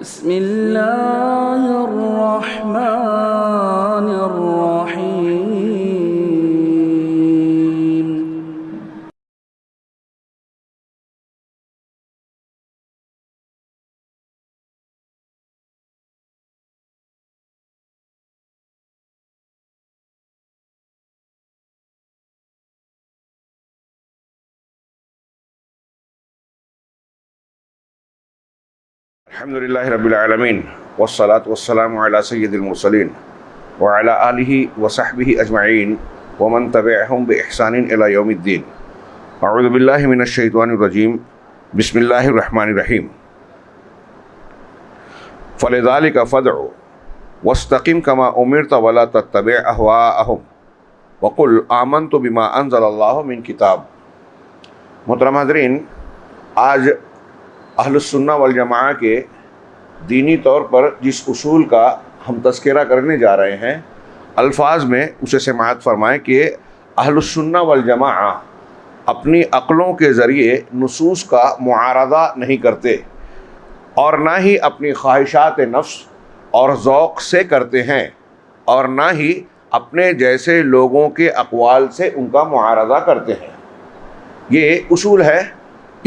بسم اللہ الرحمن الرحیم۔ الحمد للہ رب العالمین والصلاة والسلام علی سید المرسلین وعلی آلہ وصحبہ اجمعین ومن تبعہم بإحسان الی یوم الدین۔ اعوذ باللہ من الشیطان الرجیم، بسم اللہ الرحمن الرحیم۔ فلذلک فادع واستقم کما امرت ولا تتبع اہواءہم وقل آمنت بما انزل اللہ من کتاب۔ محترم حاضرین، آج اہل السنہ والجماعہ کے دینی طور پر جس اصول کا ہم تذکرہ کرنے جا رہے ہیں، الفاظ میں اسے سماعت فرمائیں کہ اہل السنہ والجماعہ اپنی عقلوں کے ذریعے نصوص کا معارضہ نہیں کرتے اور نہ ہی اپنی خواہشات نفس اور ذوق سے کرتے ہیں، اور نہ ہی اپنے جیسے لوگوں کے اقوال سے ان کا معارضہ کرتے ہیں۔ یہ اصول ہے۔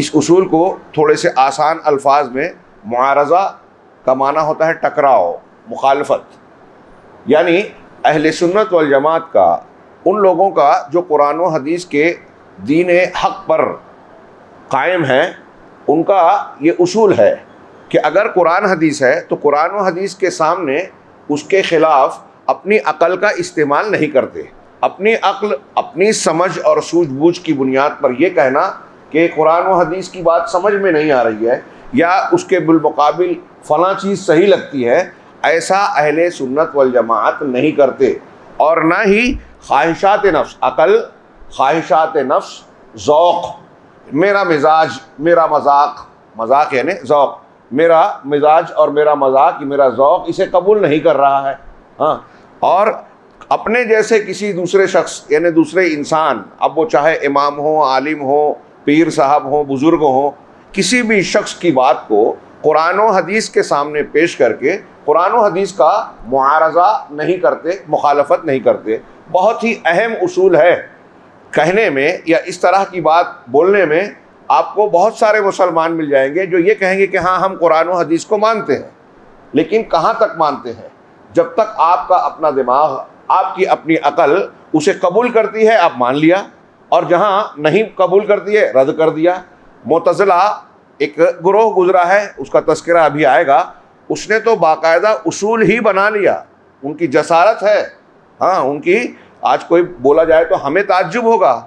اس اصول کو تھوڑے سے آسان الفاظ میں معارضہ کا معنی ہوتا ہے ٹکراؤ، مخالفت، یعنی اہل سنت والجماعت کا، ان لوگوں کا جو قرآن و حدیث کے دین حق پر قائم ہیں، ان کا یہ اصول ہے کہ اگر قرآن حدیث ہے تو قرآن و حدیث کے سامنے اس کے خلاف اپنی عقل کا استعمال نہیں کرتے۔ اپنی عقل، اپنی سمجھ اور سوجھ بوجھ کی بنیاد پر یہ کہنا کہ قرآن و حدیث کی بات سمجھ میں نہیں آ رہی ہے یا اس کے بالمقابل فلاں چیز صحیح لگتی ہے، ایسا اہل سنت والجماعت نہیں کرتے، اور نہ ہی خواہشات نفس، عقل، خواہشات نفس، ذوق، میرا مزاج، میرا مذاق، مذاق یعنی ذوق، میرا مزاج اور میرا مذاق، میرا ذوق اسے قبول نہیں کر رہا ہے۔ اور اپنے جیسے کسی دوسرے شخص یعنی دوسرے انسان، اب وہ چاہے امام ہو، عالم ہو، پیر صاحب ہوں، بزرگ ہوں، کسی بھی شخص کی بات کو قرآن و حدیث کے سامنے پیش کر کے قرآن و حدیث کا معارضہ نہیں کرتے، مخالفت نہیں کرتے۔ بہت ہی اہم اصول ہے۔ کہنے میں یا اس طرح کی بات بولنے میں آپ کو بہت سارے مسلمان مل جائیں گے جو یہ کہیں گے کہ ہاں ہم قرآن و حدیث کو مانتے ہیں، لیکن کہاں تک مانتے ہیں؟ جب تک آپ کا اپنا دماغ، آپ کی اپنی عقل اسے قبول کرتی ہے آپ مان لیا، اور جہاں نہیں قبول کرتی ہے رد کر دیا۔ معتزلہ ایک گروہ گزرا ہے، اس کا تذکرہ ابھی آئے گا، اس نے تو باقاعدہ اصول ہی بنا لیا۔ ان کی جسارت ہے، ان کی آج کوئی بولا جائے تو ہمیں تعجب ہوگا،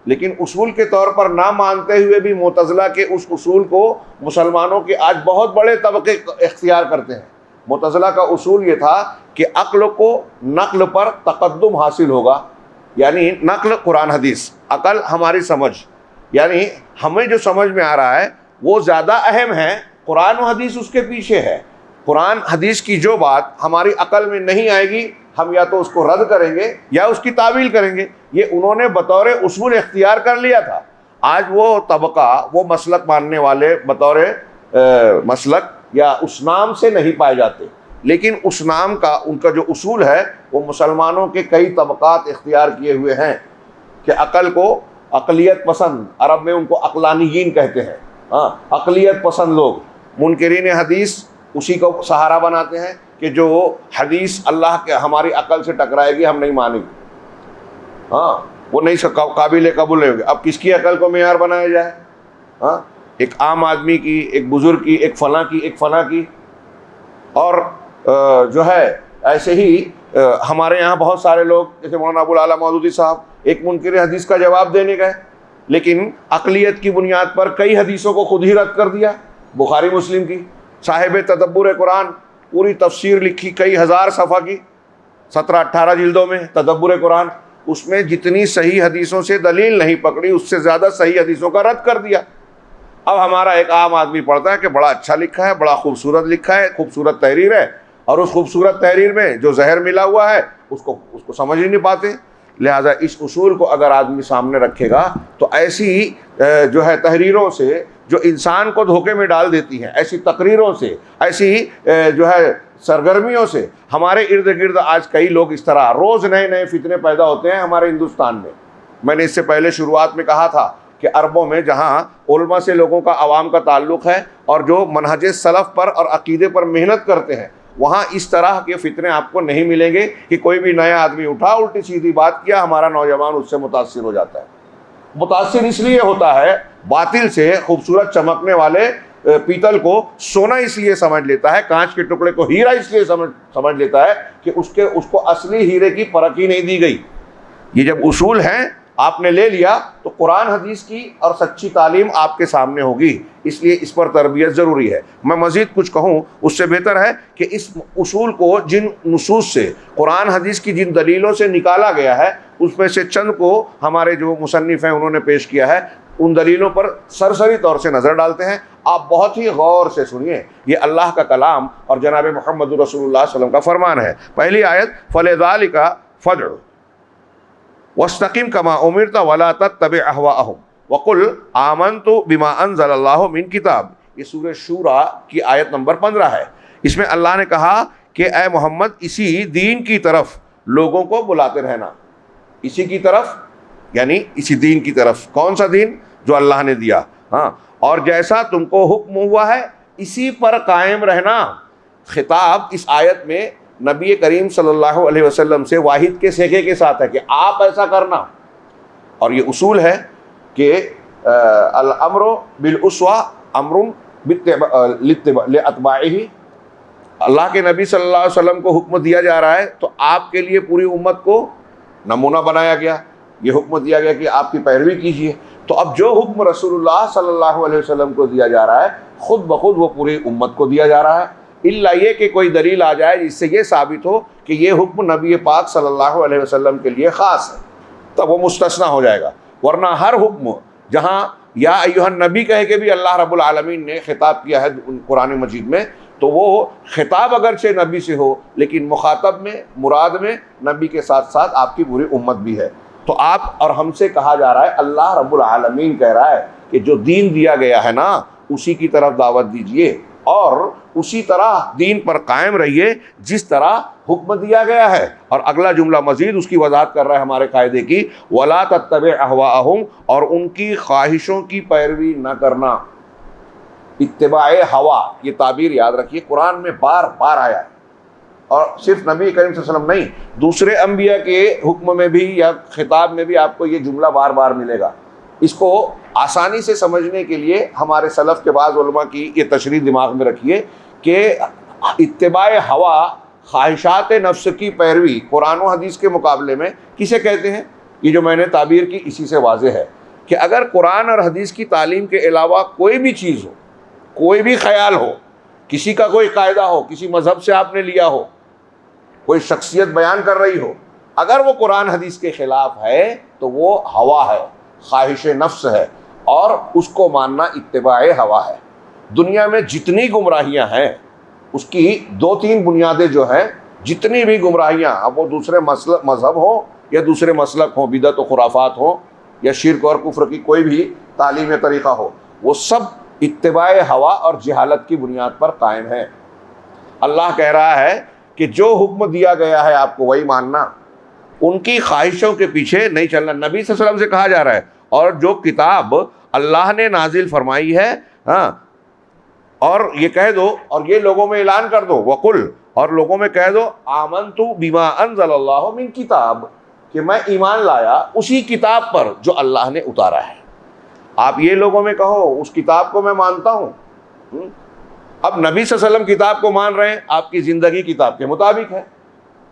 لیکن اصول کے طور پر نہ مانتے ہوئے بھی معتزلہ کے اس اصول کو مسلمانوں کے آج بہت بڑے طبقے اختیار کرتے ہیں۔ معتزلہ کا اصول یہ تھا کہ عقل کو نقل پر تقدم حاصل ہوگا، یعنی نقل قرآن حدیث، عقل ہماری سمجھ، یعنی ہمیں جو سمجھ میں آ رہا ہے وہ زیادہ اہم ہے، قرآن و حدیث اس کے پیچھے ہے۔ قرآن حدیث کی جو بات ہماری عقل میں نہیں آئے گی، ہم یا تو اس کو رد کریں گے یا اس کی تعویل کریں گے۔ یہ انہوں نے بطور اصول اختیار کر لیا تھا۔ آج وہ طبقہ، وہ مسلک ماننے والے بطور مسلک یا اس نام سے نہیں پائے جاتے، لیکن اس نام کا ان کا جو اصول ہے وہ مسلمانوں کے کئی طبقات اختیار کیے ہوئے ہیں کہ عقل کو، عقلیت پسند، عرب میں ان کو عقلانیین کہتے ہیں، عقلیت پسند لوگ، منکرین حدیث اسی کو سہارا بناتے ہیں کہ جو حدیث اللہ کے ہماری عقل سے ٹکرائے گی ہم نہیں مانیں گے، وہ نہیں قابل قبول نہیں ہوگی۔ اب کس کی عقل کو معیار بنایا جائے؟ ایک عام آدمی کی، ایک بزرگ کی، ایک فلاں کی، ایک فلاں کی، اور جو ہے ایسے ہی ہمارے یہاں بہت سارے لوگ جیسے مولانا ابو العالیٰ مودودی صاحب ایک منکر حدیث کا جواب دینے گئے، لیکن عقلیت کی بنیاد پر کئی حدیثوں کو خود ہی رد کر دیا۔ بخاری مسلم کی صاحب تدبر قرآن پوری تفسیر لکھی، کئی ہزار صفحہ کی، 17-18 جلدوں میں تدبر قرآن، اس میں جتنی صحیح حدیثوں سے دلیل نہیں پکڑی اس سے زیادہ صحیح حدیثوں کا رد کر دیا۔ اب ہمارا ایک عام آدمی پڑھتا ہے کہ بڑا اچھا لکھا ہے، بڑا خوبصورت لکھا ہے، خوبصورت تحریر ہے، اور اس خوبصورت تحریر میں جو زہر ملا ہوا ہے اس کو سمجھ ہی نہیں پاتے۔ لہٰذا اس اصول کو اگر آدمی سامنے رکھے گا تو ایسی جو ہے تحریروں سے جو انسان کو دھوکے میں ڈال دیتی ہیں، ایسی تقریروں سے، ایسی جو ہے سرگرمیوں سے۔ ہمارے ارد گرد آج کئی لوگ اس طرح، روز نئے نئے فتنے پیدا ہوتے ہیں ہمارے ہندوستان میں نے اس سے پہلے شروعات میں کہا تھا کہ عربوں میں جہاں علماء سے لوگوں کا، عوام کا تعلق ہے اور جو منہج سلف پر اور عقیدے پر محنت کرتے ہیں، وہاں اس طرح کے فتنے آپ کو نہیں ملیں گے کہ کوئی بھی نیا آدمی اٹھا، الٹی سیدھی بات کیا، ہمارا نوجوان اس سے متاثر ہو جاتا ہے۔ متاثر اس لیے ہوتا ہے باطل سے، خوبصورت چمکنے والے پیتل کو سونا اس لیے سمجھ لیتا ہے، کانچ کے ٹکڑے کو ہیرا اس لیے سمجھ لیتا ہے کہ اس کو اصلی ہیرے کی پرکھ ہی نہیں دی گئی۔ یہ جب اصول ہیں آپ نے لے لیا تو قرآن حدیث کی اور سچی تعلیم آپ کے سامنے ہوگی، اس لیے اس پر تربیت ضروری ہے۔ میں مزید کچھ کہوں اس سے بہتر ہے کہ اس اصول کو جن نصوص سے، قرآن حدیث کی جن دلیلوں سے نکالا گیا ہے، اس میں سے چند کو ہمارے جو مصنف ہیں انہوں نے پیش کیا ہے، ان دلیلوں پر سرسری طور سے نظر ڈالتے ہیں۔ آپ بہت ہی غور سے سنیے، یہ اللہ کا کلام اور جناب محمد رسول اللہ صلی اللہ علیہ وسلم کا فرمان ہے۔ پہلی آیت، فَلِذَٰلِكَ فَادْعُ وَاسْتَقِمْ كَمَا أُمِرْتَ وَلَا تَتَّبِعْ أَهْوَاءَهُمْ وَقُلْ آمَنْتُ بِمَا أَنزَلَ اللَّهُ مِنْ کتاب۔ یہ سورہ شورى کی آیت نمبر 15 ہے۔ اس میں اللہ نے کہا کہ اے محمد اسی دین کی طرف لوگوں کو بلاتے رہنا، اسی کی طرف یعنی اسی دین کی طرف۔ کون سا دین؟ جو اللہ نے دیا، ہاں، اور جیسا تم کو حکم ہوا ہے اسی پر قائم رہنا۔ خطاب اس آیت میں نبی کریم صلی اللہ علیہ وسلم سے واحد کے صیغے کے ساتھ ہے کہ آپ ایسا کرنا، اور یہ اصول ہے کہ الامر بالاسوہ امر لاتباعہ۔ اللہ کے نبی صلی اللہ علیہ وسلم کو حکم دیا جا رہا ہے تو آپ کے لیے پوری امت کو نمونہ بنایا گیا، یہ حکم دیا گیا کہ آپ کی پیروی کیجیے۔ تو اب جو حکم رسول اللہ صلی اللہ علیہ وسلم کو دیا جا رہا ہے خود بخود وہ پوری امت کو دیا جا رہا ہے، الا یہ کہ کوئی دلیل آ جائے جس سے یہ ثابت ہو کہ یہ حکم نبی پاک صلی اللہ علیہ وسلم کے لیے خاص ہے، تب وہ مستثنیٰ ہو جائے گا۔ ورنہ ہر حکم جہاں یا ایھا النبی کہہ کے بھی اللہ رب العالمین نے خطاب کیا ہے قرآن مجید میں، تو وہ خطاب اگرچہ نبی سے ہو لیکن مخاطب میں، مراد میں نبی کے ساتھ ساتھ آپ کی پوری امت بھی ہے۔ تو آپ اور ہم سے کہا جا رہا ہے، اللہ رب العالمین کہہ رہا ہے کہ جو دین دیا گیا ہے نا اسی کی طرف دعوت دیجئے اور اسی طرح دین پر قائم رہیے جس طرح حکم دیا گیا ہے۔ اور اگلا جملہ مزید اس کی وضاحت کر رہا ہے ہمارے قاعدے کی، وَلَا تَتَّبِعْ أَهْوَاءَهُمْ، اور ان کی خواہشوں کی پیروی نہ کرنا۔ اتباع ہوا، یہ تعبیر یاد رکھیے، قرآن میں بار بار آیا ہے، اور صرف نبی کریم صلی اللہ علیہ وسلم نہیں، دوسرے انبیاء کے حکم میں بھی یا خطاب میں بھی آپ کو یہ جملہ بار بار ملے گا۔ اس کو آسانی سے سمجھنے کے لیے ہمارے سلف کے بعض علماء کی یہ تشریح دماغ میں رکھیے کہ اتباع ہوا، خواہشات نفس کی پیروی قرآن و حدیث کے مقابلے میں کسے کہتے ہیں؟ یہ جو میں نے تعبیر کی اسی سے واضح ہے کہ اگر قرآن اور حدیث کی تعلیم کے علاوہ کوئی بھی چیز ہو، کوئی بھی خیال ہو، کسی کا کوئی قاعدہ ہو، کسی مذہب سے آپ نے لیا ہو، کوئی شخصیت بیان کر رہی ہو، اگر وہ قرآن حدیث کے خلاف ہے تو وہ ہوا ہے، خواہش نفس ہے، اور اس کو ماننا اتباع ہوا ہے۔ دنیا میں جتنی گمراہیاں ہیں اس کی دو تین بنیادیں جو ہیں، جتنی بھی گمراہیاں، اب وہ دوسرے مذہب ہوں یا دوسرے مسلک ہوں، بدعت و خرافات ہوں یا شرک اور کفر کی کوئی بھی تعلیم طریقہ ہو، وہ سب اتباع ہوا اور جہالت کی بنیاد پر قائم ہے۔ اللہ کہہ رہا ہے کہ جو حکم دیا گیا ہے آپ کو وہی ماننا، ان کی خواہشوں کے پیچھے نہیں چلنا۔ نبی صلی اللہ علیہ وسلم سے کہا جا رہا ہے، اور جو کتاب اللہ نے نازل فرمائی ہے، ہاں، اور یہ کہہ دو اور یہ لوگوں میں اعلان کر دو، وقل، اور لوگوں میں کہہ دو، آمنت بما انزل اللہ من کتاب، کہ میں ایمان لایا اسی کتاب پر جو اللہ نے اتارا ہے۔ آپ یہ لوگوں میں کہو اس کتاب کو میں مانتا ہوں۔ اب نبی صلی اللہ علیہ وسلم کتاب کو مان رہے ہیں، آپ کی زندگی کتاب کے مطابق ہے۔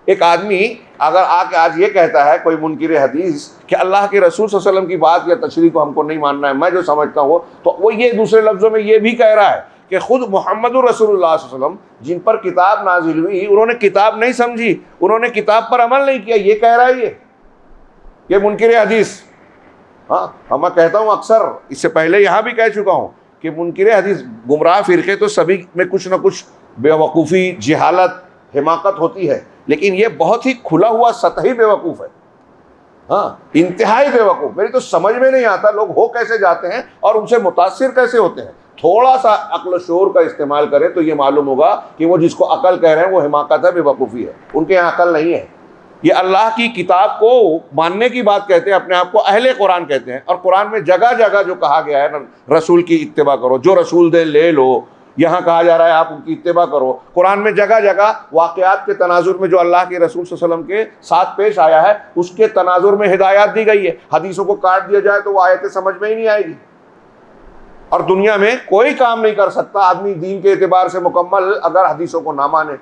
ایک آدمی اگر آ کے آج یہ کہتا ہے، کوئی منکر حدیث، کہ اللہ کے رسول صلی اللہ علیہ وسلم کی بات یا تشریح کو ہم کو نہیں ماننا ہے، میں جو سمجھتا ہوں تو وہ یہ دوسرے لفظوں میں یہ بھی کہہ رہا ہے کہ خود محمد رسول اللہ صلی اللہ علیہ وسلم جن پر کتاب نازل ہوئی انہوں نے کتاب نہیں سمجھی، انہوں نے کتاب پر عمل نہیں کیا، یہ کہہ رہا ہے یہ منکر حدیث۔ ہاں، میں کہتا ہوں اکثر، اس سے پہلے یہاں بھی کہہ چکا ہوں کہ منکر حدیث، گمراہ فرقے تو سبھی میں کچھ نہ کچھ بے وقوفی، جہالت، حماقت ہوتی ہے، لیکن یہ بہت ہی کھلا ہوا سطحی بے وقوف ہے۔ ہاں انتہائی بے وقوف. میری تو سمجھ میں نہیں آتا لوگ ہو کیسے جاتے ہیں اور ان سے متاثر کیسے ہوتے ہیں. تھوڑا سا عقل و شعور کا استعمال کریں تو یہ معلوم ہوگا کہ وہ جس کو عقل کہہ رہے ہیں وہ حماقت ہے, بے وقوفی ہے. ان کے یہاں عقل نہیں ہے. یہ اللہ کی کتاب کو ماننے کی بات کہتے ہیں, اپنے آپ کو اہل قرآن کہتے ہیں. اور قرآن میں جگہ جگہ جو کہا گیا ہے رسول کی اتباع کرو, جو رسول دے لے لو, یہاں کہا جا رہا ہے آپ ان کی اتباع کرو. قرآن میں جگہ جگہ واقعات کے تناظر میں جو اللہ کے رسول صلی اللہ علیہ وسلم کے ساتھ پیش آیا ہے اس کے تناظر میں ہدایات دی گئی ہے. حدیثوں کو کاٹ دیا جائے تو وہ آیتیں سمجھ میں ہی نہیں آئے گی. اور دنیا میں کوئی کام نہیں کر سکتا آدمی دین کے اعتبار سے مکمل اگر حدیثوں کو نہ مانے.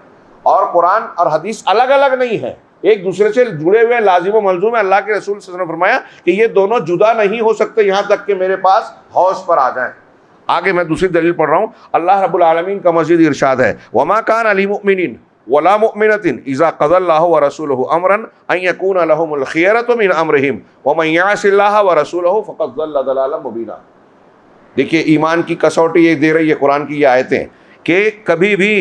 اور قرآن اور حدیث الگ الگ نہیں ہے, ایک دوسرے سے جڑے ہوئے لازم و ملزوم ہے. اللہ کے رسول صلی اللہ علیہ وسلم نے فرمایا کہ یہ دونوں جدا نہیں ہو سکتے یہاں تک کہ میرے پاس حوض پر آ جائیں. آگے میں دوسری دلیل پڑھ رہا ہوں. اللہ رب العالمین کا مزید ارشاد ہے وما كان لمؤمن ولا مؤمنة اذا قضى الله ورسوله امرا ان يكون لهم الخيرة من امرهم ومن يعص الله ورسوله فقد ضل ضلالا مبينا. دیکھیے ایمان کی کسوٹی یہ دے رہی ہے قرآن کی یہ آیتیں کہ کبھی بھی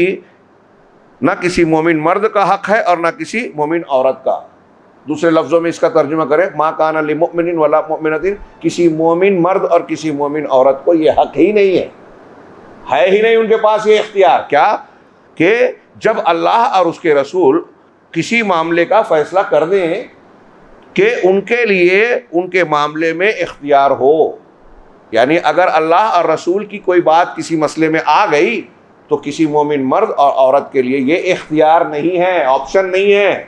نہ کسی مومن مرد کا حق ہے اور نہ کسی مومن عورت کا. دوسرے لفظوں میں اس کا ترجمہ کریں ما کان لمؤمن ولا مؤمنۃ, کسی مومن مرد اور کسی مومن عورت کو یہ حق ہی نہیں ہے ہی نہیں ان کے پاس یہ اختیار. کیا کہ جب اللہ اور اس کے رسول کسی معاملے کا فیصلہ کر دیں کہ ان کے لیے ان کے معاملے میں اختیار ہو, یعنی اگر اللہ اور رسول کی کوئی بات کسی مسئلے میں آ گئی تو کسی مومن مرد اور عورت کے لیے یہ اختیار نہیں ہے, آپشن نہیں ہے,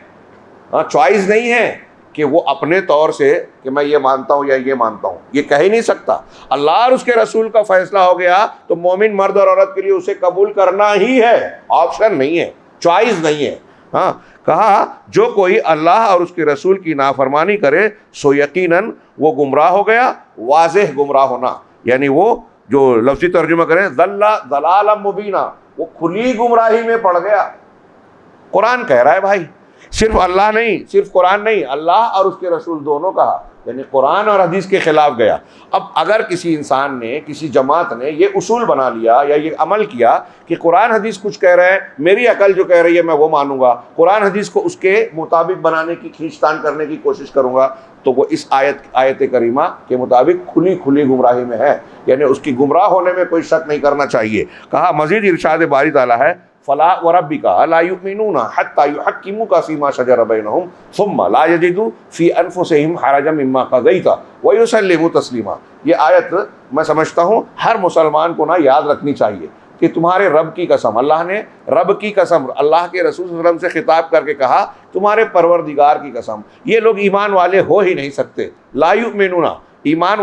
چوائس نہیں ہے کہ وہ اپنے طور سے کہ میں یہ مانتا ہوں یا یہ مانتا ہوں, یہ کہہ ہی نہیں سکتا. اللہ اور اس کے رسول کا فیصلہ ہو گیا تو مومن مرد اور عورت کے لیے اسے قبول کرنا ہی ہے, آپشن نہیں ہے, چوائس نہیں ہے. ہاں کہا جو کوئی اللہ اور اس کے رسول کی نافرمانی کرے سو یقیناً وہ گمراہ ہو گیا, واضح گمراہ ہونا, یعنی وہ جو لفظی ترجمہ کریں ضلالا مبینہ, وہ کھلی گمراہی میں پڑ گیا. قرآن کہہ رہا ہے بھائی, صرف اللہ نہیں, صرف قرآن نہیں, اللہ اور اس کے رسول دونوں کہا, یعنی قرآن اور حدیث کے خلاف گیا. اب اگر کسی انسان نے کسی جماعت نے یہ اصول بنا لیا یا یہ عمل کیا کہ قرآن حدیث کچھ کہہ رہے ہیں, میری عقل جو کہہ رہی ہے میں وہ مانوں گا, قرآن حدیث کو اس کے مطابق بنانے کی کھینچتان کرنے کی کوشش کروں گا, تو وہ اس آیت کریمہ کے مطابق کھلی گمراہی میں ہے, یعنی اس کی گمراہ ہونے میں کوئی شک نہیں کرنا چاہیے. کہا مزید ارشاد باری تعالیٰ ہے فلا وربک لا یؤمنون حتی یحکموک فیما شجر بینہم ثم لا یجدوا فی انفسہم حرجا مما قضیت ویسلموا تسلیما. یہ آیت میں سمجھتا ہوں ہر مسلمان کو نا یاد رکھنی چاہیے کہ تمہارے رب کی قسم, اللہ نے رب کی قسم اللہ کے رسول صلی اللہ علیہ وسلم سے خطاب کر کے کہا تمہارے پروردگار کی قسم, یہ لوگ ایمان والے ہو ہی نہیں سکتے. لا یؤمنون, ایمان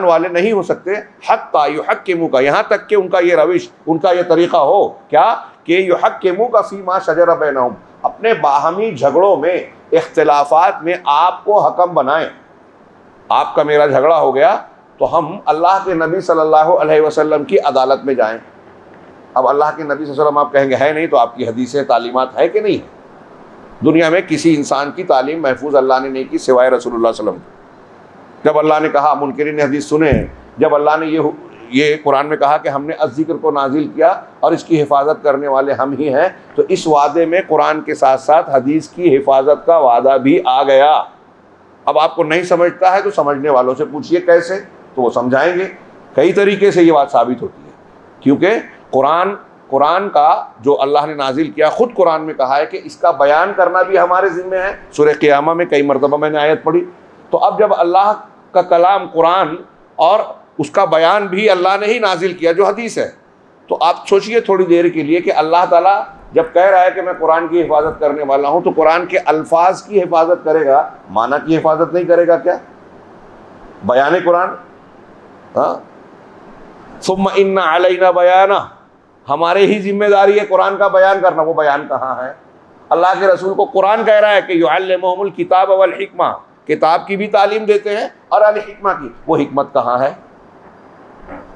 والے نہیں ہو سکتے حتی یحکموک, یہاں تک کہ ان کا یہ روش, ان کا یہ طریقہ ہو کیا کہ یحکموک فیما شجر بینہم, اپنے باہمی جھگڑوں میں اختلافات میں آپ کو حکم بنائیں. آپ کا میرا جھگڑا ہو گیا تو ہم اللہ کے نبی صلی اللہ علیہ وسلم کی عدالت میں جائیں. اب اللہ کے نبی صلی اللہ علیہ وسلم آپ کہیں گے ہے نہیں, تو آپ کی حدیثیں تعلیمات ہے کہ نہیں ہے؟ دنیا میں کسی انسان کی تعلیم محفوظ اللہ نے نہیں کی سوائے رسول اللہ صلی اللہ علیہ وسلم. جب اللہ نے کہا منکرین حدیث سنیں, جب اللہ نے یہ قرآن میں کہا کہ ہم نے الذکر کو نازل کیا اور اس کی حفاظت کرنے والے ہم ہی ہیں, تو اس وعدے میں قرآن کے ساتھ ساتھ حدیث کی حفاظت کا وعدہ بھی آ گیا. اب آپ کو نہیں سمجھتا ہے تو سمجھنے والوں سے پوچھئے کیسے, تو وہ سمجھائیں گے. کئی طریقے سے یہ بات ثابت ہوتی ہے, کیونکہ قرآن کا جو اللہ نے نازل کیا, خود قرآن میں کہا ہے کہ اس کا بیان کرنا بھی ہمارے ذمہ ہے. سورہ قیامہ میں کئی مرتبہ میں نے آیت پڑھی. تو اب جب اللہ کا کلام قرآن اور اس کا بیان بھی اللہ نے ہی نازل کیا جو حدیث ہے, تو آپ سوچئے تھوڑی دیر کے لیے کہ اللہ تعالیٰ جب کہہ رہا ہے کہ میں قرآن کی حفاظت کرنے والا ہوں, تو قرآن کے الفاظ کی حفاظت کرے گا, معنی کی حفاظت نہیں کرے گا کیا؟ بیان قرآن, ہاں ثم ان علینا بیانہ, ہمارے ہی ذمہ داری ہے قرآن کا بیان کرنا. وہ بیان کہاں ہے؟ اللہ کے رسول کو قرآن کہہ رہا ہے کہ یعلمہم الکتاب والحکمہ, کتاب کی بھی تعلیم دیتے ہیں اور الحکمہ کی, وہ حکمت کہاں ہے؟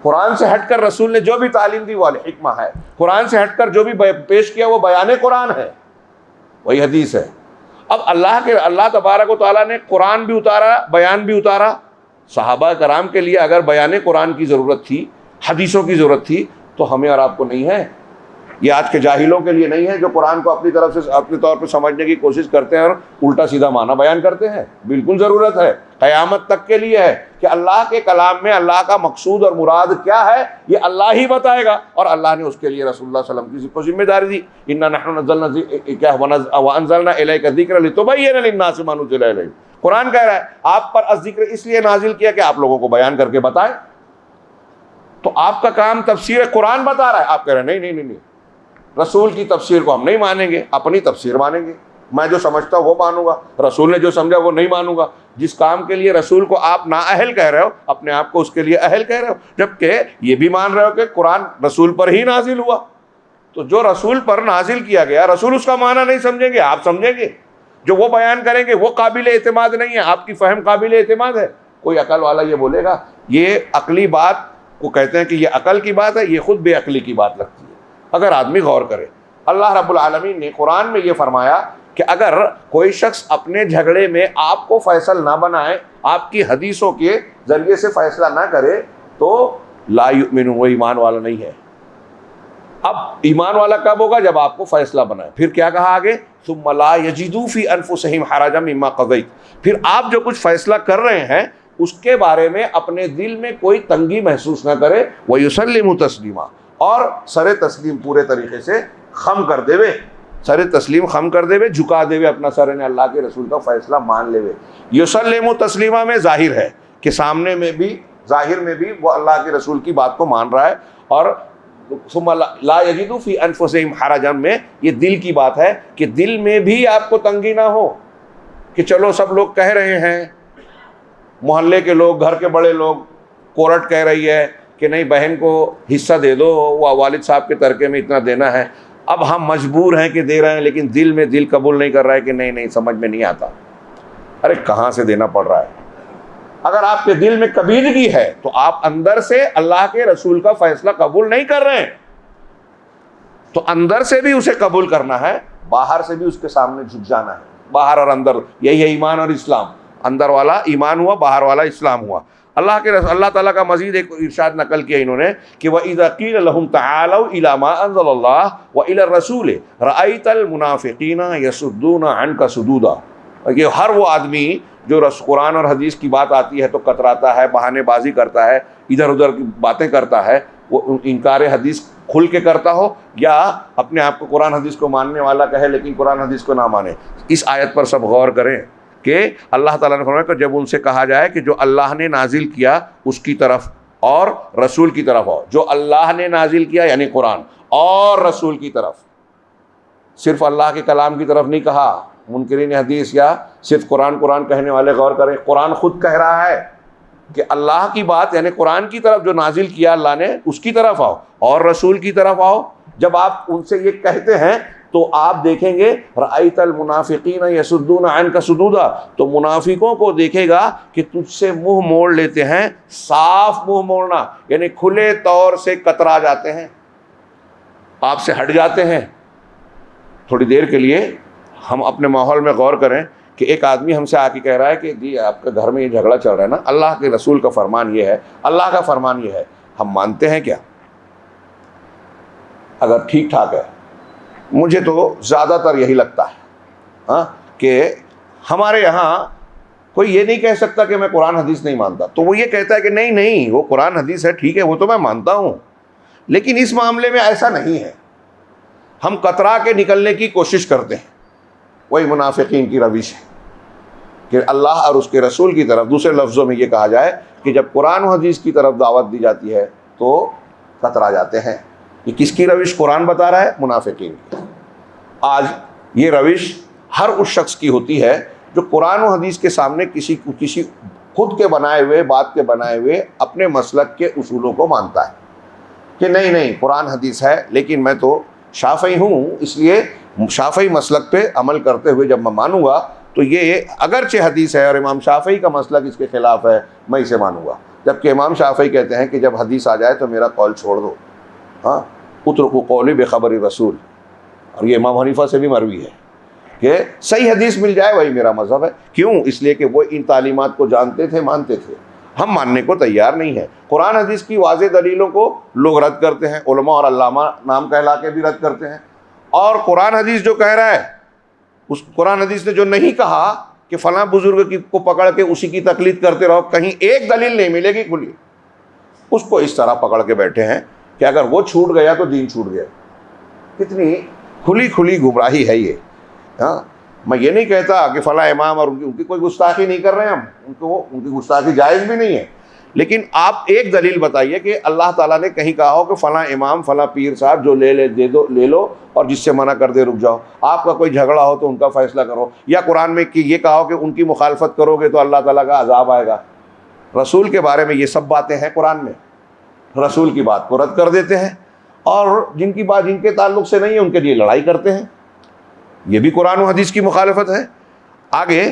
قرآن سے ہٹ کر رسول نے جو بھی تعلیم دی وہ الحکمہ ہے, قرآن سے ہٹ کر جو بھی پیش کیا وہ بیان قرآن ہے, وہی حدیث ہے. اب اللہ تبارک و تعالیٰ نے قرآن بھی اتارا, بیان بھی اتارا. صحابہ کرام کے لیے اگر بیان قرآن کی ضرورت تھی, حدیثوں کی ضرورت تھی, تو ہمیں اور آپ کو نہیں ہے. یہ آج کے جاہلوں کے لیے نہیں ہے جو قرآن کو اپنی طرف سے اپنے طور پہ سمجھنے کی کوشش کرتے ہیں اور الٹا سیدھا معنی بیان کرتے ہیں. بالکل ضرورت ہے، قیامت تک کے لیے ہے کہ اللہ کے کلام میں اللہ کا مقصود اور مراد کیا ہے یہ اللہ ہی بتائے گا، اور اللہ نے اس کے لیے رسول اللہ صلی اللہ علیہ وسلم کی ذمہ داری دی. انا نحن نزلنا وانزلنا الیک الذکر لتبین للناس ما نزل الیہم. قرآن کہہ رہا ہے آپ پر الذکر اس لیے نازل کیا کہ آپ لوگوں کو بیان کر کے بتائیں. تو آپ کا کام تفسیر قرآن بتا رہا ہے، آپ کہہ رہے ہیں نہیں رسول کی تفسیر کو ہم نہیں مانیں گے، اپنی تفسیر مانیں گے. میں جو سمجھتا ہوں وہ مانوں گا، رسول نے جو سمجھا وہ نہیں مانوں گا. جس کام کے لیے رسول کو آپ نااہل کہہ رہے ہو اپنے آپ کو اس کے لیے اہل کہہ رہے ہو، جبکہ یہ بھی مان رہے ہو کہ قرآن رسول پر ہی نازل ہوا. تو جو رسول پر نازل کیا گیا رسول اس کا معنی نہیں سمجھیں گے، آپ سمجھیں گے. جو وہ بیان کریں گے وہ قابل اعتماد نہیں ہے، آپ کی فہم قابل اعتماد ہے. کوئی عقل والا یہ بولے گا یہ عقلی بات کو کہتے ہیں کہ یہ عقل کی بات ہے، یہ خود بے عقلی کی بات لگتی ہے اگر آدمی غور کرے. اللہ رب العالمین نے قرآن میں یہ فرمایا کہ اگر کوئی شخص اپنے جھگڑے میں آپ کو فیصل نہ بنائے، آپ کی حدیثوں کے ذریعے سے فیصلہ نہ کرے تو لا یؤمن، وہ ایمان والا نہیں ہے. اب ایمان والا کب ہوگا؟ جب آپ کو فیصلہ بنائے. پھر کیا کہا آگے؟ ثم لا یجدوا فی انفسہم حرجا مما قضیت. پھر آپ جو کچھ فیصلہ کر رہے ہیں اس کے بارے میں اپنے دل میں کوئی تنگی محسوس نہ کرے. ویسلموا تسلیما، اور سر تسلیم پورے طریقے سے خم کر دے وے، سر تسلیم خم کر دے وے، جھکا دے وے اپنا سر نے اللہ کے رسول کا فیصلہ مان لے وے. یسلموا تسلیما میں ظاہر ہے کہ سامنے میں بھی ظاہر میں بھی وہ اللہ کے رسول کی بات کو مان رہا ہے، اور ثم لا یجدوا فی انفسہم حرجا میں یہ دل کی بات ہے کہ دل میں بھی آپ کو تنگی نہ ہو کہ چلو سب لوگ کہہ رہے ہیں، محلے کے لوگ، گھر کے بڑے لوگ، کورٹ کہہ رہی ہے کہ نہیں بہن کو حصہ دے دو، وہ والد صاحب کے ترکے میں اتنا دینا ہے. اب ہم مجبور ہیں کہ دے رہے ہیں، لیکن دل قبول نہیں کر رہا ہے کہ نہیں سمجھ میں نہیں آتا. ارے کہاں سے دینا پڑ رہا ہے؟ اگر آپ کے دل میں کبیدگی ہے تو آپ اندر سے اللہ کے رسول کا فیصلہ قبول نہیں کر رہے ہیں. تو اندر سے بھی اسے قبول کرنا ہے، باہر سے بھی اس کے سامنے جھک جانا ہے. باہر اور اندر، یہی ہے ایمان اور اسلام. اندر والا ایمان ہوا، باہر والا اسلام ہوا. اللہ تعالیٰ کا مزید ایک ارشاد نقل کیا انہوں نے کہ وَإِذَا قِيلَ لَهُمْ تَعَالَوْا إِلَىٰ مَا أَنزَلَ اللَّهُ وَإِلَى الرَّسُولِ رَأَيْتَ الْمُنَافِقِينَ يَصُدُّونَ عَنْكَ صُدُودًا. یہ ہر وہ آدمی جو قرآن اور حدیث کی بات آتی ہے تو کتراتا ہے، بہانے بازی کرتا ہے، ادھر ادھر کی باتیں کرتا ہے، وہ انکار حدیث کھل کے کرتا ہو یا اپنے آپ کو قرآن حدیث کو ماننے والا کہے لیکن قرآن حدیث کو نہ مانے. اس آیت پر سب غور کریں کہ اللہ تعالیٰ نے فرمایا کہ جب ان سے کہا جائے کہ جو اللہ نے نازل کیا اس کی طرف اور رسول کی طرف ہو، جو اللہ نے نازل کیا یعنی قرآن اور رسول کی طرف، صرف اللہ کے کلام کی طرف نہیں کہا. منکرین حدیث یا صرف قرآن کہنے والے غور کریں، قرآن خود کہہ رہا ہے کہ اللہ کی بات یعنی قرآن کی طرف جو نازل کیا اللہ نے اس کی طرف آؤ اور رسول کی طرف آؤ. جب آپ ان سے یہ کہتے ہیں تو آپ دیکھیں گے رأیت المنافقین یصدون عنک صدودا، تو منافقوں کو دیکھے گا کہ تجھ سے منہ موڑ لیتے ہیں. صاف منہ موڑنا یعنی کھلے طور سے کترا جاتے ہیں، آپ سے ہٹ جاتے ہیں. تھوڑی دیر کے لیے ہم اپنے ماحول میں غور کریں کہ ایک آدمی ہم سے آ کے کہہ رہا ہے کہ جی آپ کے گھر میں یہ جھگڑا چل رہا ہے نا، اللہ کے رسول کا فرمان یہ ہے، اللہ کا فرمان یہ ہے. ہم مانتے ہیں کیا؟ اگر ٹھیک ٹھاک ہے، مجھے تو زیادہ تر یہی لگتا ہے کہ ہمارے یہاں کوئی یہ نہیں کہہ سکتا کہ میں قرآن حدیث نہیں مانتا. تو وہ یہ کہتا ہے کہ نہیں وہ قرآن حدیث ہے، ٹھیک ہے وہ تو میں مانتا ہوں، لیکن اس معاملے میں ایسا نہیں ہے. ہم کترا کے نکلنے کی کوشش کرتے ہیں. وہی منافقین کی روش ہے کہ اللہ اور اس کے رسول کی طرف، دوسرے لفظوں میں یہ کہا جائے کہ جب قرآن و حدیث کی طرف دعوت دی جاتی ہے تو کترا جاتے ہیں. یہ کس کی روش قرآن بتا رہا ہے؟ منافقین کی. آج یہ روش ہر اس شخص کی ہوتی ہے جو قرآن و حدیث کے سامنے کسی خود کے بنائے ہوئے، بات کے بنائے ہوئے اپنے مسلک کے اصولوں کو مانتا ہے کہ نہیں قرآن حدیث ہے لیکن میں تو شافعی ہوں، اس لیے شافعی مسلک پہ عمل کرتے ہوئے جب میں مانوں گا تو یہ اگرچہ حدیث ہے اور امام شافعی کا مسلک اس کے خلاف ہے میں اسے مانوں گا. جبکہ امام شافعی کہتے ہیں کہ جب حدیث آ جائے تو میرا قول چھوڑ دو. اترکوا قولی بخبر رسول. اور یہ امام حنیفہ سے بھی مروی ہے کہ صحیح حدیث مل جائے وہی میرا مذہب ہے. کیوں؟ اس لیے کہ وہ ان تعلیمات کو جانتے تھے، مانتے تھے. ہم ماننے کو تیار نہیں ہیں۔ قرآن حدیث کی واضح دلیلوں کو لوگ رد کرتے ہیں، علماء اور علامہ نام کہلا کے بھی رد کرتے ہیں، اور قرآن حدیث جو کہہ رہا ہے، اس قرآن حدیث نے جو نہیں کہا کہ فلاں بزرگ کو پکڑ کے اسی کی تقلید کرتے رہو، کہیں ایک دلیل نہیں ملے گی کھلی، اس کو اس طرح پکڑ کے بیٹھے ہیں کہ اگر وہ چھوٹ گیا تو دین چھوٹ گیا۔ کتنی کھلی گمراہی ہے یہ۔ ہاں، میں یہ نہیں کہتا کہ فلاں امام اور ان کی کوئی گستاخی نہیں کر رہے ہیں ہم، ان کی گستاخی جائز بھی نہیں ہے، لیکن آپ ایک دلیل بتائیے کہ اللہ تعالیٰ نے کہیں کہا ہو کہ فلاں امام فلاں پیر صاحب جو لے لو اور جس سے منع کر دے رک جاؤ، آپ کا کوئی جھگڑا ہو تو ان کا فیصلہ کرو، یا قرآن میں یہ کہا ہو کہ ان کی مخالفت کرو گے تو اللہ تعالیٰ کا عذاب آئے گا۔ رسول کے بارے میں یہ سب باتیں ہیں قرآن میں، رسول کی بات کو رد کر دیتے ہیں، اور جن کی بات جن کے تعلق سے نہیں ہے ان کے لیے لڑائی کرتے ہیں۔ یہ بھی قرآن و حدیث کی مخالفت ہے۔ آگے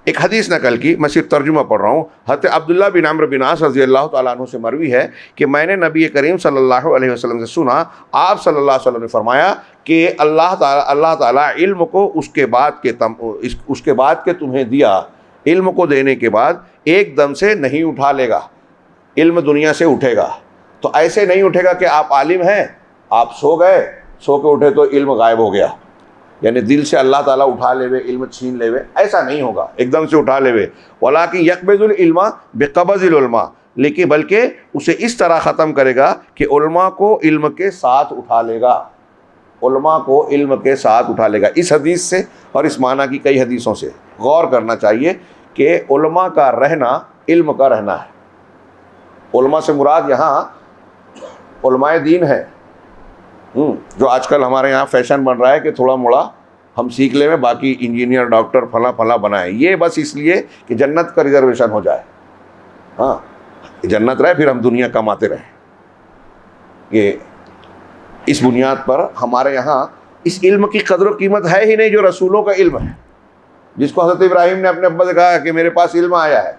ایک حدیث نقل کی، میں صرف ترجمہ پڑھ رہا ہوں۔ حضرت عبداللہ بن عمرو بن عاص رضی اللہ تعالیٰ عنہ سے مروی ہے کہ میں نے نبی کریم صلی اللہ علیہ وسلم سے سنا، آپ صلی اللہ علیہ وسلم نے فرمایا کہ اللہ تعالیٰ علم کو اس کے بعد کہ تمہیں دیا، علم کو دینے کے بعد ایک دم سے نہیں اٹھا لے گا، علم دنیا سے اٹھے گا۔ تو ایسے نہیں اٹھے گا کہ آپ عالم ہیں، آپ سو گئے، سو کے اٹھے تو علم غائب ہو گیا، یعنی دل سے اللہ تعالیٰ اٹھا لے وے، علم چھین لے وے، ایسا نہیں ہوگا ایک دم سے اٹھا لے وے۔ وَلَٰكِن يَقْبِضُ الْعِلْمَ بِقَبْضِ الْعُلَمَاء، لیکن بلکہ اسے اس طرح ختم کرے گا کہ علماء کو علم کے ساتھ اٹھا لے گا، علماء کو علم کے ساتھ اٹھا لے گا۔ اس حدیث سے اور اس معنی کی کئی حدیثوں سے غور کرنا چاہیے کہ علماء کا رہنا علم کا رہنا ہے۔ علماء سے مراد یہاں علماء دین ہے، جو آج کل ہمارے یہاں فیشن بن رہا ہے کہ تھوڑا موڑا ہم سیکھ لیں، باقی انجینئر ڈاکٹر فلاں بنائیں، یہ بس اس لیے کہ جنت کا ریزرویشن ہو جائے، ہاں جنت رہے پھر ہم دنیا کماتے رہیں۔ یہ اس بنیاد پر ہمارے یہاں اس علم کی قدر و قیمت ہے ہی نہیں جو رسولوں کا علم ہے، جس کو حضرت ابراہیم نے اپنے ابا سے کہا کہ میرے پاس علم آیا ہے،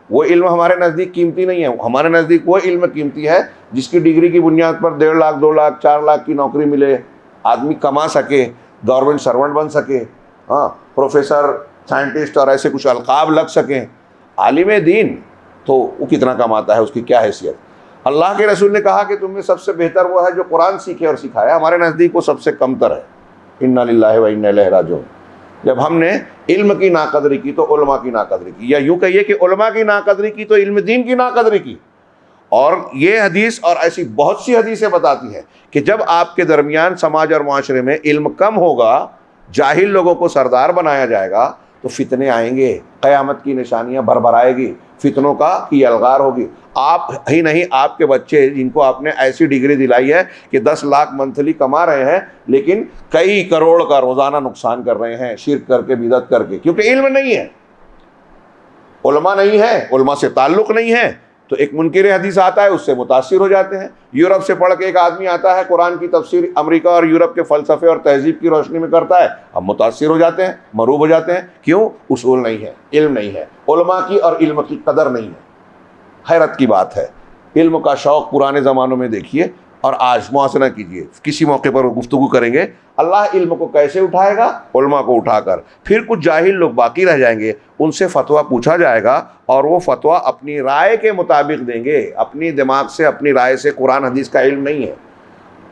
وہ علم ہمارے نزدیک قیمتی نہیں ہے۔ ہمارے نزدیک وہ علم قیمتی ہے جس کی ڈگری کی بنیاد پر 1.5 لاکھ 2 لاکھ 4 لاکھ کی نوکری ملے، آدمی کما سکے، گورنمنٹ سرونٹ بن سکے، ہاں پروفیسر، سائنٹسٹ اور ایسے کچھ القاب لگ سکیں۔ عالم دین تو وہ کتنا کماتا ہے، اس کی کیا حیثیت۔ اللہ کے رسول نے کہا کہ تم میں سب سے بہتر وہ ہے جو قرآن سیکھے اور سکھائے، ہمارے نزدیک وہ سب سے کم تر ہے۔ انا للہ و انا الیہ راجعون۔ جب ہم نے علم کی ناقدری کی تو علماء کی ناقدری کی، یا یوں کہیے کہ علماء کی ناقدری کی تو علم دین کی ناقدری کی۔ اور یہ حدیث اور ایسی بہت سی حدیثیں بتاتی ہیں کہ جب آپ کے درمیان سماج اور معاشرے میں علم کم ہوگا، جاہل لوگوں کو سردار بنایا جائے گا تو فتنے آئیں گے، قیامت کی نشانیاں بھربھرائے گی، فتنوں کی الغار ہوگی۔ آپ ہی نہیں، آپ کے بچے جن کو آپ نے ایسی ڈگری دلائی ہے کہ 10 لاکھ منتھلی کما رہے ہیں لیکن کئی کروڑ کا روزانہ نقصان کر رہے ہیں، شرک کر کے، بدعت کر کے، کیونکہ علم نہیں ہے، علماء نہیں ہے، علماء سے تعلق نہیں ہے، تو ایک منکر حدیث آتا ہے اس سے متاثر ہو جاتے ہیں۔ یورپ سے پڑھ کے ایک آدمی آتا ہے، قرآن کی تفسیر امریکہ اور یورپ کے فلسفے اور تہذیب کی روشنی میں کرتا ہے، ہم متاثر ہو جاتے ہیں، مروب ہو جاتے ہیں۔ کیوں؟ اصول نہیں ہے، علم نہیں ہے، علماء کی اور علم کی قدر نہیں ہے۔ حیرت کی بات ہے، علم کا شوق پرانے زمانوں میں دیکھیے اور آج موازنہ کیجئے، کسی موقع پر گفتگو کریں گے، اللہ علم کو کیسے اٹھائے گا؟ علماء کو اٹھا کر، پھر کچھ جاہل لوگ باقی رہ جائیں گے، ان سے فتویٰ پوچھا جائے گا اور وہ فتویٰ اپنی رائے کے مطابق دیں گے، اپنی دماغ سے، اپنی رائے سے۔ قرآن حدیث کا علم نہیں ہے۔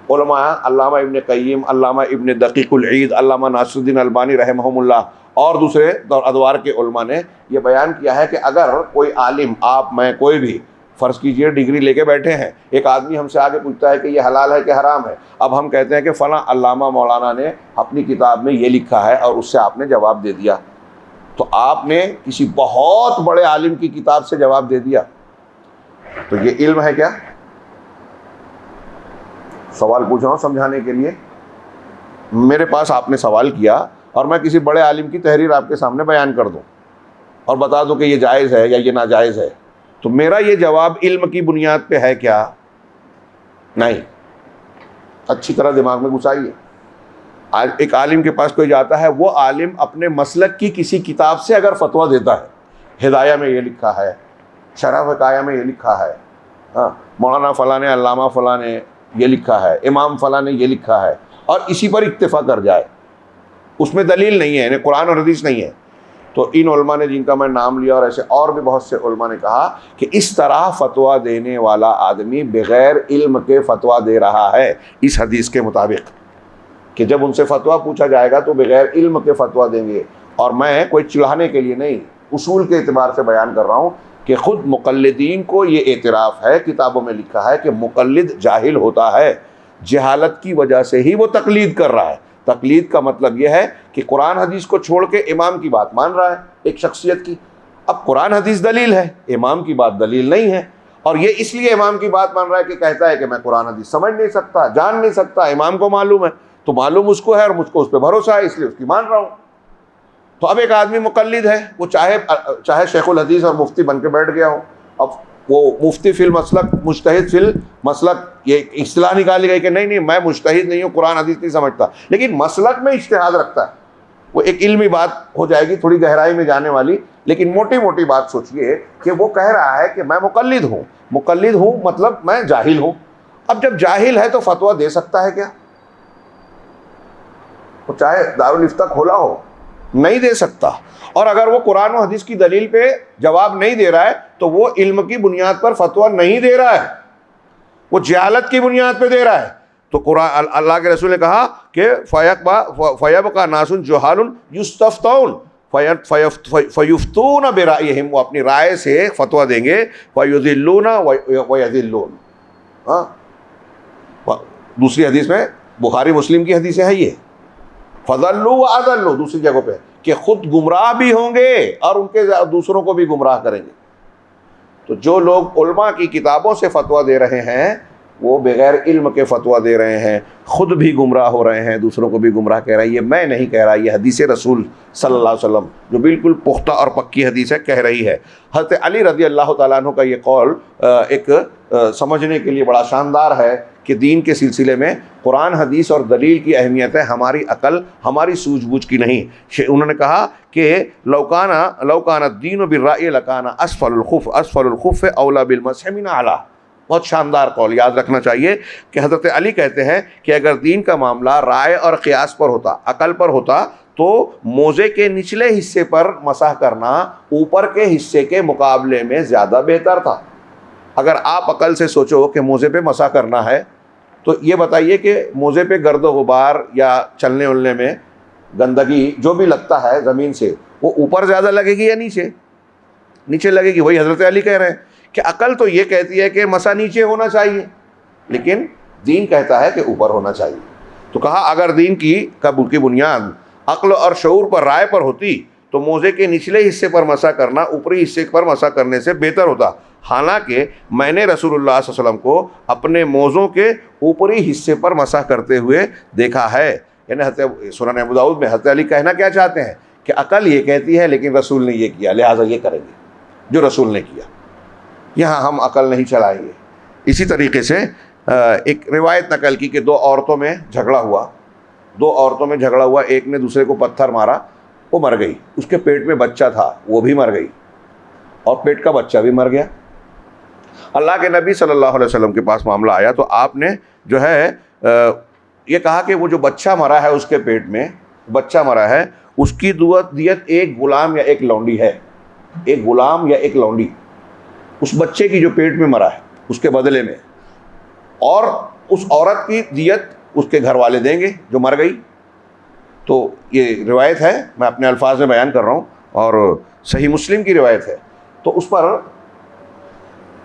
علماء علامہ ابن قیم، علامہ ابن دقیق العید، علامہ ناصر الدین البانی رحمہم اللہ اور دوسرے ادوار کے علماء نے یہ بیان کیا ہے کہ اگر کوئی عالم، آپ میں کوئی بھی، فرض کیجئے ڈگری لے کے بیٹھے ہیں، ایک آدمی ہم سے آگے پوچھتا ہے کہ یہ حلال ہے کہ حرام ہے، اب ہم کہتے ہیں کہ فلاں علامہ مولانا نے اپنی کتاب میں یہ لکھا ہے اور اس سے آپ نے جواب دے دیا، تو آپ نے کسی بہت بڑے عالم کی کتاب سے جواب دے دیا، تو یہ علم ہے کیا؟ سوال پوچھ رہا ہوں سمجھانے کے لیے۔ میرے پاس آپ نے سوال کیا اور میں کسی بڑے عالم کی تحریر آپ کے سامنے بیان کر دوں اور بتا دوں کہ یہ جائز ہے یا یہ ناجائز ہے، تو میرا یہ جواب علم کی بنیاد پہ ہے کیا؟ نہیں۔ اچھی طرح دماغ میں گھسائیے۔ ایک عالم کے پاس کوئی جاتا ہے، وہ عالم اپنے مسلک کی کسی کتاب سے اگر فتویٰ دیتا ہے، ہدایہ میں یہ لکھا ہے، شرح وقایہ میں یہ لکھا ہے، ہاں مولانا فلاں نے، علامہ فلاں نے یہ لکھا ہے، امام فلاں نے یہ لکھا ہے، اور اسی پر اکتفا کر جائے، اس میں دلیل نہیں ہے، یعنی قرآن اور حدیث نہیں ہے، تو ان علماء نے جن کا میں نام لیا اور ایسے اور بھی بہت سے علماء نے کہا کہ اس طرح فتویٰ دینے والا آدمی بغیر علم کے فتویٰ دے رہا ہے اس حدیث کے مطابق، کہ جب ان سے فتویٰ پوچھا جائے گا تو بغیر علم کے فتویٰ دیں گے۔ اور میں کوئی چڑھانے کے لیے نہیں، اصول کے اعتبار سے بیان کر رہا ہوں کہ خود مقلدین کو یہ اعتراف ہے، کتابوں میں لکھا ہے کہ مقلد جاہل ہوتا ہے، جہالت کی وجہ سے ہی وہ تقلید کر رہا ہے۔ تقلید کا مطلب یہ ہے کہ قرآن حدیث کو چھوڑ کے امام کی بات مان رہا ہے ایک شخصیت کی۔ اب قرآن حدیث دلیل ہے، امام کی بات دلیل نہیں ہے، اور یہ اس لیے امام کی بات مان رہا ہے کہ کہتا ہے کہ میں قرآن حدیث سمجھ نہیں سکتا، جان نہیں سکتا، امام کو معلوم ہے، تو معلوم اس کو ہے اور مجھ کو اس پہ بھروسہ ہے، اس لیے اس کی مان رہا ہوں۔ تو اب ایک آدمی مقلد ہے، وہ چاہے شیخ الحدیث اور مفتی بن کے بیٹھ گیا ہو، اب وہ مفتی فی المسلک، مجتہد فی المسلک، یہ اصطلاح نکالی گئی کہ نہیں میں مجتہد نہیں ہوں، قرآن حدیث نہیں سمجھتا، لیکن مسلک میں اجتہاد رکھتا ہے۔ وہ ایک علمی بات ہو جائے گی، تھوڑی گہرائی میں جانے والی، لیکن موٹی موٹی بات سوچئے کہ وہ کہہ رہا ہے کہ میں مقلد ہوں مطلب میں جاہل ہوں۔ اب جب جاہل ہے تو فتویٰ دے سکتا ہے کیا؟ وہ چاہے دارالفتہ کھولا ہو، نہیں دے سکتا۔ اور اگر وہ قرآن و حدیث کی دلیل پہ جواب نہیں دے رہا ہے تو وہ علم کی بنیاد پر فتویٰ نہیں دے رہا ہے، وہ جہالت کی بنیاد پہ دے رہا ہے۔ تو قرآن اللہ کے رسول نے کہا کہ فَيَبْقَى نَاسٌ جُهَالٌ يُسْتَفْتَوْنَ فَيُفْتُونَ بِرَأْيِهِمْ، وہ اپنی رائے سے فتویٰ دیں گے، وَيُضِلُّونَ وَيَضِلُّونَ۔ دوسری حدیث میں، بخاری مسلم کی حدیث ہے یہ، فَضَلُّوا وَأَضَلُّوا، دوسری جگہ پہ کہ خود گمراہ بھی ہوں گے اور ان کے دوسروں کو بھی گمراہ کریں گے۔ تو جو لوگ علماء کی کتابوں سے فتویٰ دے رہے ہیں وہ بغیر علم کے فتویٰ دے رہے ہیں، خود بھی گمراہ ہو رہے ہیں، دوسروں کو بھی گمراہ کہہ رہے ہیں۔ یہ میں نہیں کہہ رہا، یہ حدیث رسول صلی اللہ علیہ وسلم جو بالکل پختہ اور پکی حدیث ہے کہہ رہی ہے۔ حضرت علی رضی اللہ تعالیٰ عنہ کا یہ قول ایک سمجھنے کے لیے بڑا شاندار ہے کہ دین کے سلسلے میں قرآن حدیث اور دلیل کی اہمیت ہے، ہماری عقل، ہماری سوجھ بوجھ کی نہیں۔ انہوں نے کہا کہ لو کان الدین بالرأی لکان اسفل الخف اولی بالمسح من اعلی۔ بہت شاندار قول، یاد رکھنا چاہیے کہ حضرت علی کہتے ہیں کہ اگر دین کا معاملہ رائے اور قیاس پر ہوتا، عقل پر ہوتا، تو موزے کے نچلے حصے پر مسح کرنا اوپر کے حصے کے مقابلے میں زیادہ بہتر تھا۔ اگر آپ عقل سے سوچو کہ موزے پہ مسح کرنا ہے تو یہ بتائیے کہ موزے پہ گرد و غبار یا چلنے اولنے میں گندگی جو بھی لگتا ہے زمین سے، وہ اوپر زیادہ لگے گی یا نیچے لگے گی؟ وہی حضرت علی کہہ رہے ہیں کہ عقل تو یہ کہتی ہے کہ مسح نیچے ہونا چاہیے، لیکن دین کہتا ہے کہ اوپر ہونا چاہیے۔ تو کہا اگر دین کی بنیاد عقل اور شعور پر، رائے پر ہوتی تو موزے کے نچلے حصے پر مسح کرنا اوپری حصے پر مسح کرنے سے بہتر ہوتا۔ حالانکہ میں نے رسول اللہ صلی اللہ علیہ وسلم کو اپنے موزوں کے اوپری حصے پر مسح کرتے ہوئے دیکھا ہے۔ یعنی سنن ابو داؤد میں حضرت علی کہنا کیا چاہتے ہیں کہ عقل یہ کہتی ہے لیکن رسول نے یہ کیا، لہٰذا یہ کریں گے جو رسول نے کیا، یہاں ہم عقل نہیں چلائیں گے۔ اسی طریقے سے ایک روایت نقل کی کہ دو عورتوں میں جھگڑا ہوا، ایک نے دوسرے کو پتھر مارا، وہ مر گئی، اس کے پیٹ میں بچہ تھا وہ بھی مر گئی، اور پیٹ کا بچہ بھی مر گیا۔ اللہ کے نبی صلی اللہ علیہ وسلم کے پاس معاملہ آیا تو آپ نے جو ہے یہ کہا کہ وہ جو بچہ مرا ہے، اس کے پیٹ میں بچہ مرا ہے، اس کی دیت ایک غلام یا ایک لونڈی ہے، ایک غلام یا ایک لونڈی اس بچے کی جو پیٹ میں مرا ہے اس کے بدلے میں، اور اس عورت کی دیت اس کے گھر والے دیں گے جو مر گئی۔ تو یہ روایت ہے، میں اپنے الفاظ میں بیان کر رہا ہوں، اور صحیح مسلم کی روایت ہے۔ تو اس پر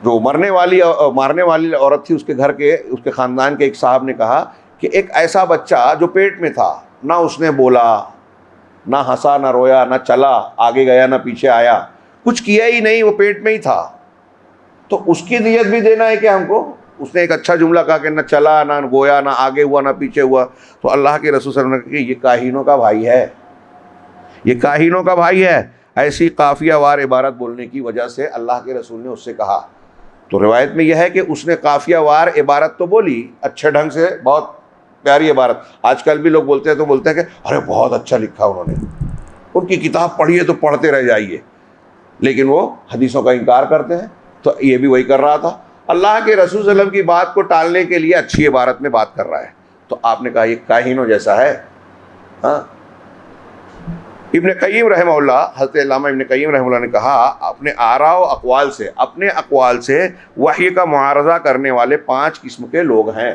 جو مارنے والی عورت تھی، اس کے گھر کے، اس کے خاندان کے ایک صاحب نے کہا کہ ایک ایسا بچہ جو پیٹ میں تھا، نہ اس نے بولا، نہ ہنسا، نہ رویا، نہ چلا آگے گیا، نہ پیچھے آیا، کچھ کیا ہی نہیں، وہ پیٹ میں ہی تھا، تو اس کی دیت بھی دینا ہے کہ ہم کو؟ اس نے ایک اچھا جملہ کہا کہ نہ چلا، نہ گویا، نہ آگے ہوا، نہ پیچھے ہوا۔ تو اللہ کے رسول صلی اللہ علیہ وسلم نے کہا کہ یہ کاہنوں کا بھائی ہے، یہ کاہنوں کا بھائی ہے۔ ایسی قافیہ وار عبارت بولنے کی وجہ سے اللہ کے رسول نے اس سے کہا۔ تو روایت میں یہ ہے کہ اس نے قافیہ وار عبارت تو بولی اچھے ڈھنگ سے، بہت پیاری عبارت۔ آج کل بھی لوگ بولتے ہیں تو بولتے ہیں کہ ارے بہت اچھا لکھا انہوں نے، ان کی کتاب پڑھیے تو پڑھتے رہ جائیے، لیکن وہ حدیثوں کا انکار کرتے ہیں۔ تو یہ بھی وہی کر رہا تھا، اللہ کے رسول صلی اللہ علیہ وسلم کی بات کو ٹالنے کے لیے اچھی عبارت میں بات کر رہا ہے۔ تو آپ نے کہا یہ کاہنوں جیسا ہے، ہاں ابن قیم رحمہ اللہ، حضرت علامہ ابن قیم رحمہ اللہ نے کہا اپنے آراء و اقوال سے وحی کا معارضہ کرنے والے 5 قسم کے لوگ ہیں.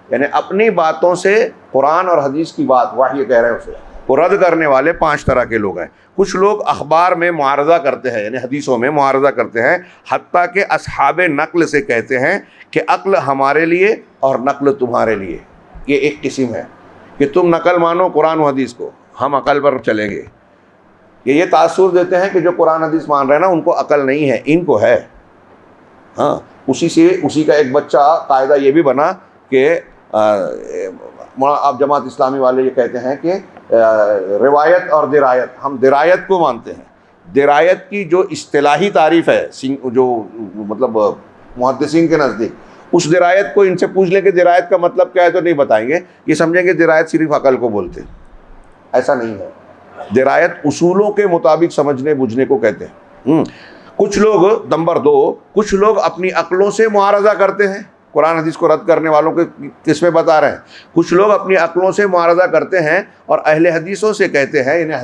یعنی اپنی باتوں سے قرآن اور حدیث کی بات وحی کہہ رہے ہیں اسے وہ رد کرنے والے 5 طرح کے لوگ ہیں. کچھ لوگ اخبار میں معارضہ کرتے ہیں، یعنی حدیثوں میں معارضہ کرتے ہیں، حتیٰ کہ اصحاب نقل سے کہتے ہیں کہ عقل ہمارے لیے اور نقل تمہارے لیے. یہ ایک قسم ہے کہ تم نقل مانو قرآن و حدیث کو، ہم عقل پر چلیں گے. یہ تاثر دیتے ہیں کہ جو قرآن حدیث مان رہے ہیں نا ان کو عقل نہیں ہے، ان کو ہے. ہاں، اسی کا ایک بچہ قاعدہ یہ بھی بنا کہ آپ جماعت اسلامی والے یہ کہتے ہیں کہ روایت اور درایت، ہم درایت کو مانتے ہیں. درایت کی جو اصطلاحی تعریف ہے جو مطلب محدثین کے نزدیک، اس درایت کو ان سے پوچھ لیں کہ درایت کا مطلب کیا ہے تو نہیں بتائیں گے. یہ سمجھیں گے درایت صرف عقل کو بولتے ہیں. ایسا نہیں ہے. درایت اصولوں کے مطابق سمجھنے بوجھنے کو کہتے ہیں. کچھ لوگ نمبر 2 کچھ لوگ اپنی عقلوں سے معارضہ کرتے ہیں. قرآن حدیث کو رد کرنے والوں کے قسمیں بتا رہے ہیں. کچھ لوگ اپنی عقلوں سے معارضہ کرتے ہیں اور اہل حدیثوں سے کہتے ہیں، یعنی اہل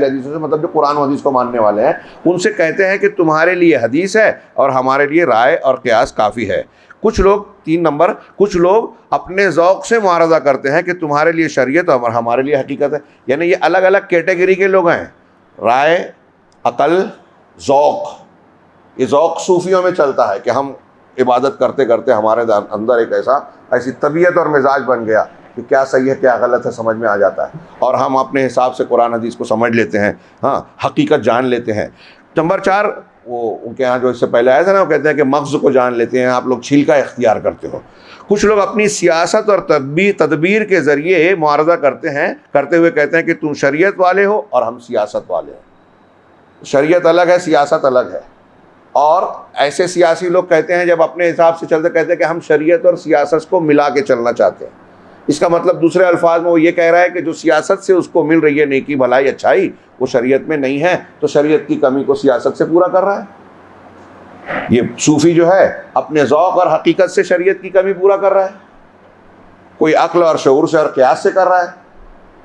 حدیثوں سے مطلب جو قرآن و حدیث کو ماننے والے ہیں، ان سے کہتے ہیں کہ تمہارے لیے حدیث ہے اور ہمارے لیے رائے اور قیاس کافی ہے. کچھ لوگ 3 نمبر کچھ لوگ اپنے ذوق سے معارضہ کرتے ہیں کہ تمہارے لیے شریعت اور ہمارے لیے حقیقت ہے. یعنی یہ الگ الگ کیٹیگری کے لوگ ہیں. رائے، عقل، ذوق. یہ ذوق صوفیوں میں چلتا ہے کہ ہم عبادت کرتے کرتے ہمارے اندر ایسی طبیعت اور مزاج بن گیا کہ کیا صحیح ہے کیا غلط ہے سمجھ میں آ جاتا ہے، اور ہم اپنے حساب سے قرآن حدیث کو سمجھ لیتے ہیں. ہاں، حقیقت جان لیتے ہیں. نمبر 4 وہ ان کے یہاں جو اس سے پہلے آیا تھا نا، وہ کہتے ہیں کہ مغز کو جان لیتے ہیں، آپ لوگ چھلکا اختیار کرتے ہو. کچھ لوگ اپنی سیاست اور تدبیر کے ذریعے معارضہ کرتے ہوئے کہتے ہیں کہ تم شریعت والے ہو اور ہم سیاست والے ہیں. شریعت الگ ہے، سیاست الگ ہے. اور ایسے سیاسی لوگ کہتے ہیں جب اپنے حساب سے چلتے کہتے ہیں کہ ہم شریعت اور سیاست کو ملا کے چلنا چاہتے ہیں. اس کا مطلب دوسرے الفاظ میں وہ یہ کہہ رہا ہے کہ جو سیاست سے اس کو مل رہی ہے نیکی بھلائی اچھائی، وہ شریعت میں نہیں ہے، تو شریعت کی کمی کو سیاست سے پورا کر رہا ہے. یہ صوفی جو ہے اپنے ذوق اور حقیقت سے شریعت کی کمی پورا کر رہا ہے. کوئی عقل اور شعور سے اور قیاس سے کر رہا ہے.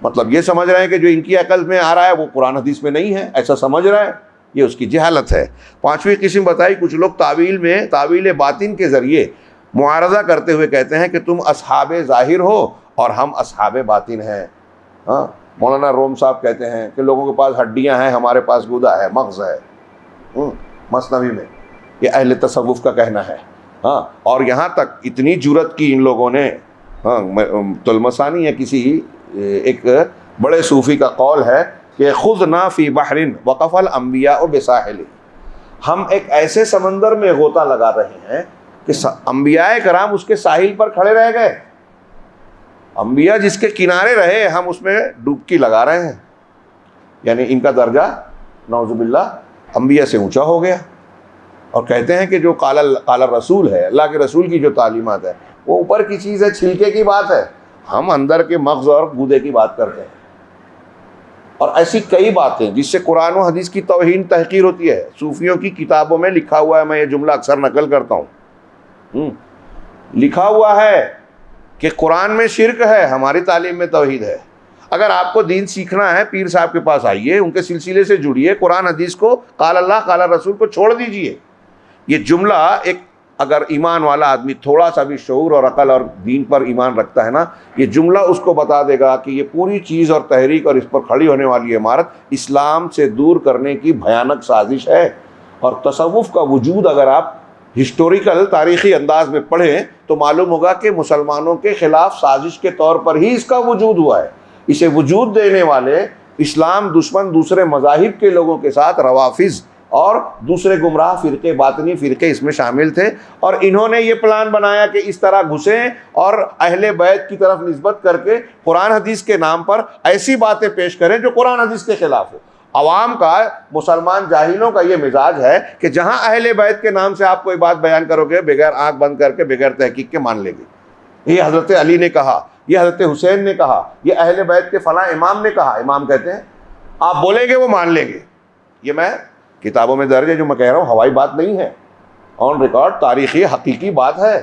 مطلب یہ سمجھ رہے ہیں کہ جو ان کی عقل میں آ رہا ہے وہ قرآن حدیث میں نہیں ہے، ایسا سمجھ رہا ہے. یہ اس کی جہالت ہے. 5ویں قسم بتائی کچھ لوگ تعویل باطن کے ذریعے معارضہ کرتے ہوئے کہتے ہیں کہ تم اصحاب ظاہر ہو اور ہم اصحاب باطن ہیں. ہاں، مولانا روم صاحب کہتے ہیں کہ لوگوں کے پاس ہڈیاں ہیں، ہمارے پاس گودا ہے، مغز ہے. مثنوی میں یہ اہل تصوف کا کہنا ہے. ہاں، اور یہاں تک اتنی جرت کی ان لوگوں نے، طلمسانی یا کسی ایک بڑے صوفی کا قول ہے کہ خذنا فی بحر وقف الانبیاء بساحل. ہم ایک ایسے سمندر میں غوطہ لگا رہے ہیں کہ انبیاء کرام اس کے ساحل پر کھڑے رہ گئے. انبیاء جس کے کنارے رہے ہم اس میں ڈبکی لگا رہے ہیں. یعنی ان کا درجہ نعوذ باللہ انبیاء سے اونچا ہو گیا. اور کہتے ہیں کہ جو قال رسول ہے، اللہ کے رسول کی جو تعلیمات ہے وہ اوپر کی چیز ہے، چھلکے کی بات ہے. ہم اندر کے مغز اور گودے کی بات کرتے ہیں. اور ایسی کئی باتیں جس سے قرآن و حدیث کی توہین تحقیر ہوتی ہے. صوفیوں کی کتابوں میں لکھا ہوا ہے، میں یہ جملہ اکثر نقل کرتا ہوں، لکھا ہوا ہے کہ قرآن میں شرک ہے، ہماری تعلیم میں توحید ہے. اگر آپ کو دین سیکھنا ہے پیر صاحب کے پاس آئیے، ان کے سلسلے سے جڑیے، قرآن حدیث کو، قال اللہ قال رسول کو چھوڑ دیجئے. یہ جملہ ایک اگر ایمان والا آدمی تھوڑا سا بھی شعور اور عقل اور دین پر ایمان رکھتا ہے نا، یہ جملہ اس کو بتا دے گا کہ یہ پوری چیز اور تحریک اور اس پر کھڑی ہونے والی عمارت اسلام سے دور کرنے کی بھیانک سازش ہے. اور تصوف کا وجود اگر آپ ہسٹوریکل تاریخی انداز میں پڑھیں تو معلوم ہوگا کہ مسلمانوں کے خلاف سازش کے طور پر ہی اس کا وجود ہوا ہے. اسے وجود دینے والے اسلام دشمن دوسرے مذاہب کے لوگوں کے ساتھ روافظ اور دوسرے گمراہ فرقے، باطنی فرقے اس میں شامل تھے. اور انہوں نے یہ پلان بنایا کہ اس طرح گھسیں اور اہل بیت کی طرف نسبت کر کے قرآن حدیث کے نام پر ایسی باتیں پیش کریں جو قرآن حدیث کے خلاف ہو. عوام کا، مسلمان جاہلوں کا یہ مزاج ہے کہ جہاں اہل بیت کے نام سے آپ کوئی بات بیان کرو گے بغیر آنکھ بند کر کے، بغیر تحقیق کے مان لے گے. یہ حضرت علی نے کہا، یہ حضرت حسین نے کہا، یہ اہل بیت کے فلاں امام نے کہا. امام کہتے ہیں آپ بولیں گے وہ مان لیں گے. یہ میں کتابوں میں درج ہے، جو میں کہہ رہا ہوں ہوائی بات نہیں ہے، آن ریکارڈ تاریخی حقیقی بات ہے.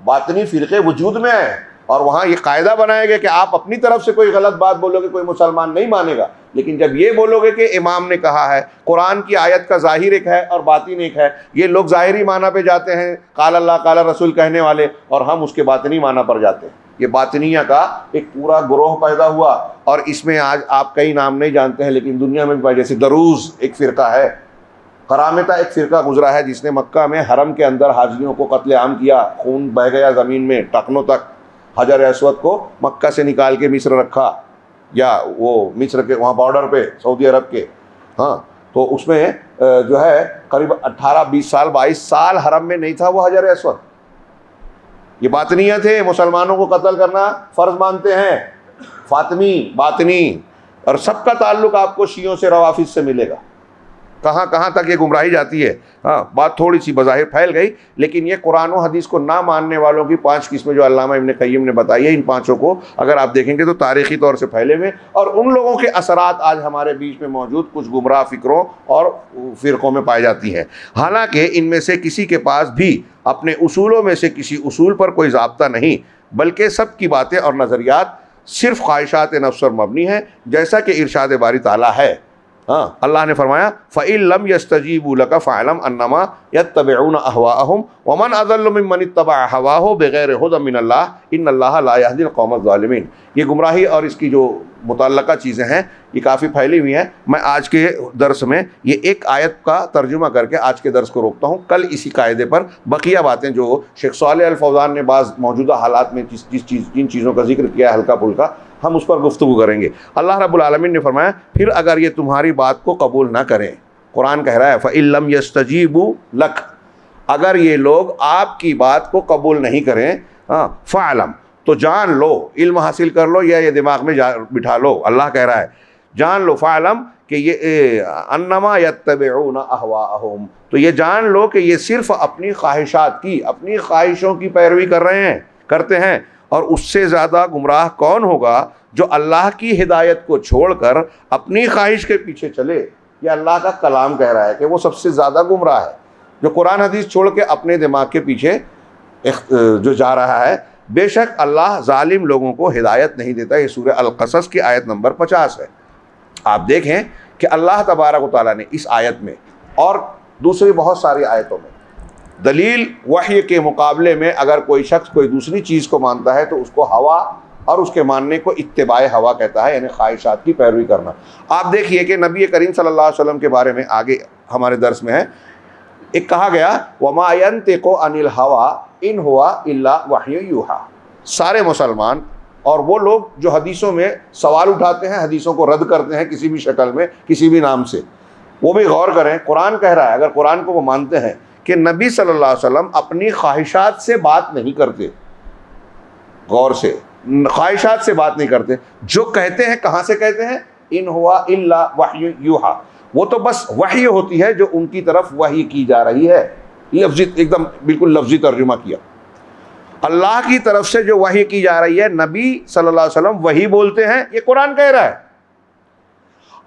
باطنی فرقے وجود میں ہیں، اور وہاں یہ قاعدہ بنایا گیا کہ آپ اپنی طرف سے کوئی غلط بات بولو گے کوئی مسلمان نہیں مانے گا، لیکن جب یہ بولو گے کہ امام نے کہا ہے، قرآن کی آیت کا ظاہر ایک ہے اور باطن ایک ہے، یہ لوگ ظاہری معنی پہ جاتے ہیں قال اللہ قال رسول کہنے والے، اور ہم اس کے باطنی معنی پر جاتے ہیں۔ یہ باطنیہ کا ایک پورا گروہ پیدا ہوا، اور اس میں آج آپ کئی نام نہیں جانتے ہیں لیکن دنیا میں بھی، جیسے دروز ایک فرقہ ہے، قرامطہ ایک فرقہ گزرا ہے جس نے مکہ میں حرم کے اندر حاجیوں کو قتل عام کیا، خون بہہ گیا زمین میں ٹخنوں تک، حجر اسود کو مکہ سے نکال کے مصر رکھا، یا وہ مصر کے وہاں بارڈر پہ سعودی عرب کے، ہاں تو اس میں جو ہے قریب 18-20 سال 22 سال حرم میں نہیں تھا وہ حجر اسود۔ یہ باطنیہ تھے، مسلمانوں کو قتل کرنا فرض مانتے ہیں، فاطمی باطنی، اور سب کا تعلق آپ کو شیعوں سے روافض سے ملے گا۔ کہاں کہاں تک یہ گمراہی جاتی ہے، ہاں بات تھوڑی سی بظاہر پھیل گئی، لیکن یہ قرآن و حدیث کو نہ ماننے والوں کی 5 قسمیں جو علامہ ابن قیم نے بتائی ہے، ان 5 کو اگر آپ دیکھیں گے تو تاریخی طور سے پھیلے ہوئے، اور ان لوگوں کے اثرات آج ہمارے بیچ میں موجود کچھ گمراہ فکروں اور فرقوں میں پائی جاتی ہیں۔ حالانکہ ان میں سے کسی کے پاس بھی اپنے اصولوں میں سے کسی اصول پر کوئی ضابطہ نہیں، بلکہ سب کی باتیں اور نظریات صرف خواہشات نفس پر مبنی ہیں، جیسا کہ ارشاد باری تعالیٰ ہے۔ ہاں اللہ نے فرمایا فَإِن لَمْ يَسْتَجِيبُوا لَكَ فَاعْلَمْ أَنَّمَا يَتَّبِعُونَ أَهْوَاءَهُمْ وَمَنْ أَضَلُّ مِمَّنِ اتَّبَعَ هَوَاهُ بغیر هدى من اللہ إِنَّ اللَّهَ لَا يَهْدِي الْقَوْمَ الظَّالِمِينَ۔ یہ گمراہی اور اس کی جو متعلقہ چیزیں ہیں یہ کافی پھیلی ہوئی ہیں۔ میں آج کے درس میں یہ ایک آیت کا ترجمہ کر کے آج کے درس کو روکتا ہوں، کل اسی قاعدے پر بقیہ باتیں جو شیخ صالح الفوزان نے بعض موجودہ حالات میں جن چیزوں کا ذکر کیا ہے ہلکا پھلکا، ہم اس پر گفتگو کریں گے۔ اللہ رب العالمین نے فرمایا پھر اگر یہ تمہاری بات کو قبول نہ کریں، قرآن کہہ رہا ہے فَإِن لَمْ يَسْتَجِيبُوا لَكَ، اگر یہ لوگ آپ کی بات کو قبول نہیں کریں، فَاعْلَمْ تو جان لو، علم حاصل کر لو یا یہ دماغ میں بٹھا لو، اللہ کہہ رہا ہے جان لو فَاعْلَمْ کہ یہ انما یتبعون اہواءہم، تو یہ جان لو کہ یہ صرف اپنی خواہشات کی، اپنی خواہشوں کی پیروی کرتے ہیں، اور اس سے زیادہ گمراہ کون ہوگا جو اللہ کی ہدایت کو چھوڑ کر اپنی خواہش کے پیچھے چلے۔ یہ اللہ کا کلام کہہ رہا ہے کہ وہ سب سے زیادہ گمراہ ہے جو قرآن حدیث چھوڑ کے اپنے دماغ کے پیچھے جو جا رہا ہے۔ بے شک اللہ ظالم لوگوں کو ہدایت نہیں دیتا۔ یہ سورہ القصص کی آیت نمبر 50 ہے۔ آپ دیکھیں کہ اللہ تبارک و تعالیٰ نے اس آیت میں اور دوسری بہت ساری آیتوں میں دلیل وحی کے مقابلے میں اگر کوئی شخص کوئی دوسری چیز کو مانتا ہے تو اس کو ہوا، اور اس کے ماننے کو اتباع ہوا کہتا ہے، یعنی خواہشات کی پیروی کرنا۔ آپ دیکھیے کہ نبی کریم صلی اللہ علیہ وسلم کے بارے میں آگے ہمارے درس میں ہے، ایک کہا گیا وَمَا يَنْطِقُ عَنِ الْهَوَىٰ إِنْ هُوَ إِلَّا وَحْيٌ يُوحَىٰ۔ سارے مسلمان اور وہ لوگ جو حدیثوں میں سوال اٹھاتے ہیں، حدیثوں کو رد کرتے ہیں کسی بھی شکل میں کسی بھی نام سے، وہ بھی غور کریں۔ قرآن کہہ رہا ہے، اگر قرآن کو وہ مانتے ہیں کہ نبی صلی اللہ علیہ وسلم اپنی خواہشات سے بات نہیں کرتے، غور سے خواہشات سے بات نہیں کرتے، جو کہتے ہیں کہاں سے کہتے ہیں، ان ہوا الا وحی یوحا، وہ تو بس وحی ہوتی ہے جو ان کی طرف وحی کی جا رہی ہے۔ لفظی ایک دم بالکل لفظی ترجمہ کیا، اللہ کی طرف سے جو وحی کی جا رہی ہے، نبی صلی اللہ علیہ وسلم وہی بولتے ہیں، یہ قرآن کہہ رہا ہے۔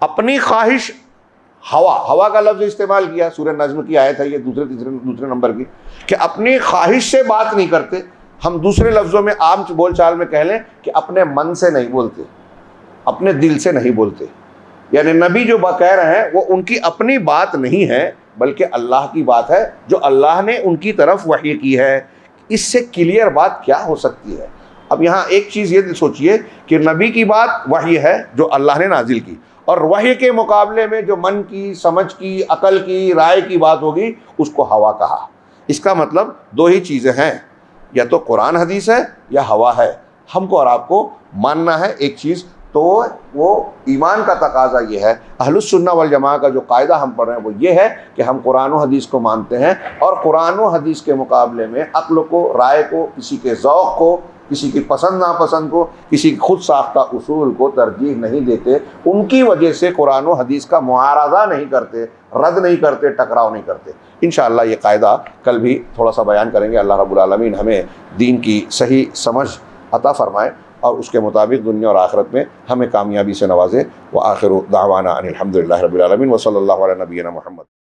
اپنی خواہش، ہوا کا لفظ استعمال کیا، سورہ نجم کی آیت ہے یہ دوسرے نمبر کی، کہ اپنی خواہش سے بات نہیں کرتے۔ ہم دوسرے لفظوں میں عام بول چال میں کہہ لیں کہ اپنے من سے نہیں بولتے، اپنے دل سے نہیں بولتے، یعنی نبی جو کہہ رہے ہیں وہ ان کی اپنی بات نہیں ہے بلکہ اللہ کی بات ہے جو اللہ نے ان کی طرف وحی کی ہے۔ اس سے کلیئر بات کیا ہو سکتی ہے؟ اب یہاں ایک چیز یہ سوچئے کہ نبی کی بات وحی ہے جو اللہ نے نازل کی، اور وحی کے مقابلے میں جو من کی، سمجھ کی، عقل کی، رائے کی بات ہوگی اس کو ہوا کہا۔ اس کا مطلب دو ہی چیزیں ہیں، یا تو قرآن حدیث ہے یا ہوا ہے۔ ہم کو اور آپ کو ماننا ہے ایک چیز، تو وہ ایمان کا تقاضا یہ ہے۔ اہل السنہ والجماعہ کا جو قاعدہ ہم پڑھ رہے ہیں وہ یہ ہے کہ ہم قرآن و حدیث کو مانتے ہیں، اور قرآن و حدیث کے مقابلے میں عقل کو، رائے کو، کسی کے ذوق کو، کسی کی پسند ناپسند کو، کسی خود ساختہ اصول کو ترجیح نہیں دیتے۔ ان کی وجہ سے قرآن و حدیث کا معارضہ نہیں کرتے، رد نہیں کرتے، ٹکراؤ نہیں کرتے۔ انشاءاللہ یہ قاعدہ کل بھی تھوڑا سا بیان کریں گے۔ اللہ رب العالمین ہمیں دین کی صحیح سمجھ عطا فرمائے اور اس کے مطابق دنیا اور آخرت میں ہمیں کامیابی سے نوازے۔ وآخر دعوانا ان الحمد للہ رب العالمین وصلی اللہ علی نبینا محمد۔